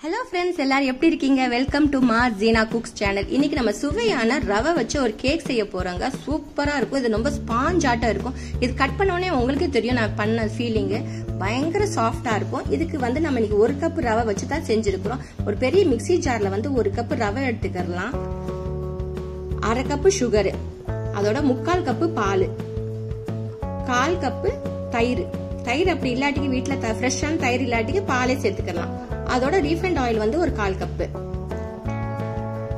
Hello friends, எல்லாரும் எப்படி இருக்கீங்க? வெல்கம் டு மா ஜீனா குக்ஸ் சேனல். இன்னைக்கு நம்ம சுவையான ரவை வச்சு ஒரு கேக் செய்ய போறோங்க. சூப்பரா இருக்கும். இது ரொம்ப ஸ்பாஞ்ச் ஆட்டா இருக்கும். இது கட் பண்ண உடனே உங்களுக்கே தெரியும் நான் பண்ண ஃபீலிங். பயங்கர சாஃப்டா இருக்கும். இதுக்கு வந்து நம்ம இன்னைக்கு 1 கப் ரவை வச்சு தான் செஞ்சிருக்கிறோம். ஒரு பெரிய மிக்ஸி ஜார்ல வந்து 1 கப் ரவை எடுத்துக்கலாம். 1/2 கப் சுகர், அதோட 3/4 கப் பால், 1/4 கப் தயிர். தயிர் அப்படி இல்லாட்டிக்கு வீட்டுல ஃப்ரெஷ்ஷான தயிர் இல்லாட்டிக்கு பாலே சேர்த்துக்கலாம். அதோட ரீஃபைண்ட் ஆயில் வந்து ஒரு 1/4 கப்.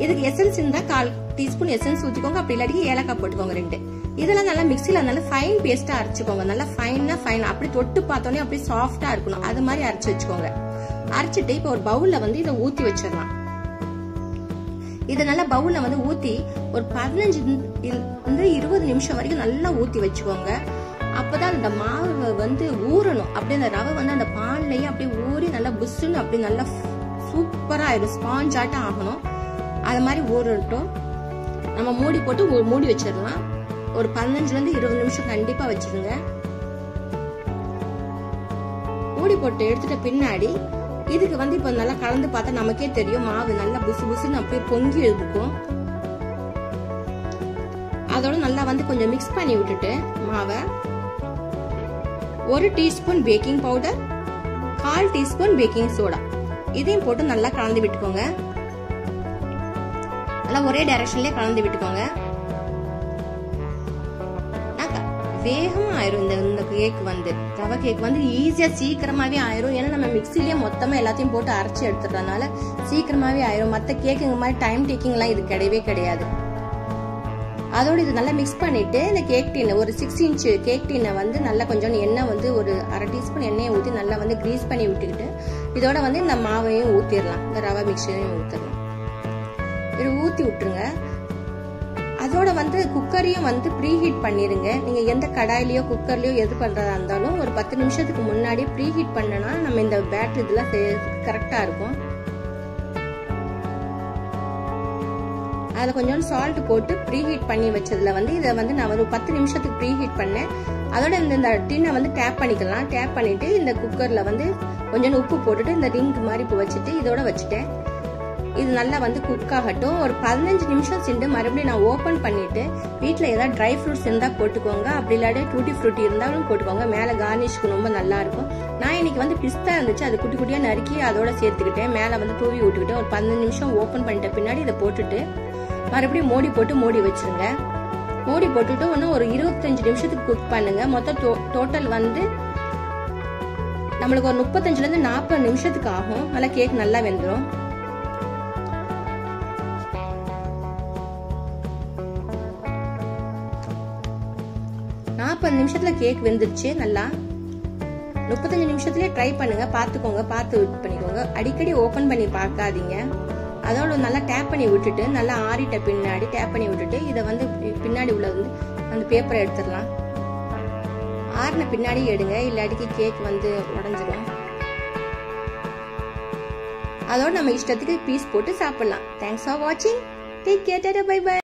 இதுக்கு எசன்ஸ் இருந்தா 1/4 டீஸ்பூன் எசன்ஸ் ஊத்திக்கோங்க. அப்படி இல்லாட்டி ஏலக்காய் போட்டுக்கோங்க 2. இதெல்லாம் நல்லா மிக்ஸில நல்லா ஃபைன் பேஸ்டா அரைச்சுக்கோங்க. நல்லா ஃபைனா அப்படி தொட்டு பார்த்தோன்னே அப்படி சாஃப்டா இருக்கணும். அது மாதிரி அரைச்சு வச்சுக்கோங்க. அரைச்சிட்டு இப்ப ஒரு பவுல்ல வந்து இதை ஊத்தி வச்சிடலாம். இதை நல்லா பவுல்ல வந்து ஊத்தி ஒரு 15-20 நிமிஷம் வரைக்கும் நல்லா ஊத்தி வச்சுக்கோங்க. அப்பதான் அந்த மாவு வந்து ஊறணும். அப்படியே அந்த ரவை வந்து அந்த பான்லயே அப்படியே ஊறி நல்லா புஷ்ஷுன்னு அப்படி நல்லா சூப்பரா ஆயிடும். ஸ்பாஞ்ச் ஆட்டம் ஆகணும். அது மாதிரி ஊறட்டும். நம்ம மூடி போட்டு மூடி வச்சிடலாம். ஒரு 15-20 நிமிஷம் கண்டிப்பா வச்சிருங்க. மூடி போட்டு எடுத்துட்ட பின்னாடி இதுக்கு வந்து இப்ப நல்லா கலந்து பார்த்தா நமக்கே தெரியும் மாவு நல்லா புசுன்னு அப்படியே பொங்கி இருக்கும். அதோட நல்லா வந்து கொஞ்சம் மிக்ஸ் பண்ணி விட்டுட்டு மாவை 1 teaspoon baking powder, 1/4 teaspoon baking soda இதையும் போட்டு நல்லா கலந்து விட்டுக்கோங்க. நல்லா ஒரே டைரக்ஷன்லயே கலந்து விட்டுக்கோங்க. வேகமா ஆயிரும் இந்த கேக் வந்து. ரவை கேக் வந்து ஈஸியா சீக்கிரமாவே ஆயிரும். ஏன்னா நம்ம மிக்ஸிலேயே மொத்தமா எல்லாத்தையும் போட்டு அரைச்சி எடுத்துறதுனால சீக்கிரமாவே ஆயிரும். மத்த கேக்குங்க மாதிரி டைம் டேக்கிங் எல்லாம் இது கிடையவே கிடையாது. அதோட இது நல்லா மிக்ஸ் பண்ணிட்டு இந்த கேக் டீன் ஒரு 6 இன்ச் கேக் டீனை வந்து நல்லா கொஞ்சம் எண்ணெய் வந்து ஒரு 1/2 டீஸ்பூன் எண்ணெயை ஊற்றி நல்லா வந்து கிரீஸ் பண்ணி விட்டுக்கிட்டு இதோட வந்து இந்த மாவையும் ஊற்றிடலாம். இந்த ரவை மிக்சரையும் ஊற்றிடலாம். இது ஊற்றி விட்டுருங்க. அதோட வந்து குக்கரையும் வந்து ப்ரீ ஹீட் பண்ணிருங்க. நீங்க எந்த கடாயிலயோ குக்கர்லயோ எது பண்றதா இருந்தாலும் ஒரு 10 நிமிஷத்துக்கு முன்னாடி ப்ரீ ஹீட் பண்ணனா நம்ம இந்த பேட்டர் இதெல்லாம் கரெக்டா இருக்கும். அதுல கொஞ்சம் சால்ட் போட்டு ப்ரீ ஹீட் பண்ணி வச்சதுல வந்து இதை வந்து நான் ஒரு 10 நிமிஷத்துக்கு ப்ரீ ஹீட் பண்ணேன். அதோட இந்த டின்னை வந்து டேப் பண்ணிக்கலாம். டேப் பண்ணிட்டு இந்த குக்கர்ல வந்து கொஞ்சம் உப்பு போட்டுட்டு இந்த ரிங் மாதிரி இப்போ வச்சுட்டு இதோட வச்சுட்டேன். இது நல்லா வந்து குக் ஆகட்டும். ஒரு 15 நிமிஷம் சென்று மறுபடியும் நான் ஓபன் பண்ணிட்டு வீட்டுல ஏதாவது ட்ரை ஃப்ரூட்ஸ் இருந்தா போட்டுக்கோங்க. அப்படி இல்லாட்டி டூட்டி ஃப்ரூட்டி இருந்தாலும் போட்டுக்கோங்க. மேல கார்னிஷ்க்கு ரொம்ப நல்லா இருக்கும். நான் இன்னைக்கு வந்து பிஸ்தா இருந்துச்சு, அது குட்டி குட்டியா நறுக்கி அதோட சேர்த்துக்கிட்டேன். மேல வந்து தூவி விட்டுக்கிட்டேன். ஒரு 15 நிமிஷம் ஓபன் பண்ணிட்ட பின்னாடி இதை போட்டுட்டு மறுபடியும் மூடி போட்டு மூடி வச்சிருங்க. மூடி போட்டுட்டு இன்னும் ஒரு 25 நிமிஷத்துக்கு குக் பண்ணுங்க. மொத்தம் டோட்டல் வந்து நம்மளுக்கு ஒரு 35-40 நிமிஷத்துக்கு ஆகும். நல்லா கேக் நல்லா வெந்துடும். நிமிஷத்துல கேக் வெந்துருச்சு. நல்லா 35 நிமிஷத்துலயே ட்ரை பண்ணுங்க. பாத்துக்கோங்க, பார்த்து பண்ணிக்கோங்க. அடிக்கடி ஓபன் பண்ணி பார்க்காதீங்க. அதோட நல்லா டேப் பண்ணி விட்டுட்டு நல்லா ஆறிட்ட பின்னாடி டேப் பண்ணி விட்டுட்டு இதை வந்து பின்னாடி உள்ள வந்து அந்த பேப்பரை எடுத்துடலாம். ஆறின பின்னாடி எடுங்க, இல்லாட்டிக்கு கேக் வந்து உடஞ்சிடும். அதோட நம்ம இஷ்டத்துக்கு பீஸ் போட்டு சாப்பிடலாம். தேங்க்ஸ் ஃபார் வாட்சிங். Take care. Bye by.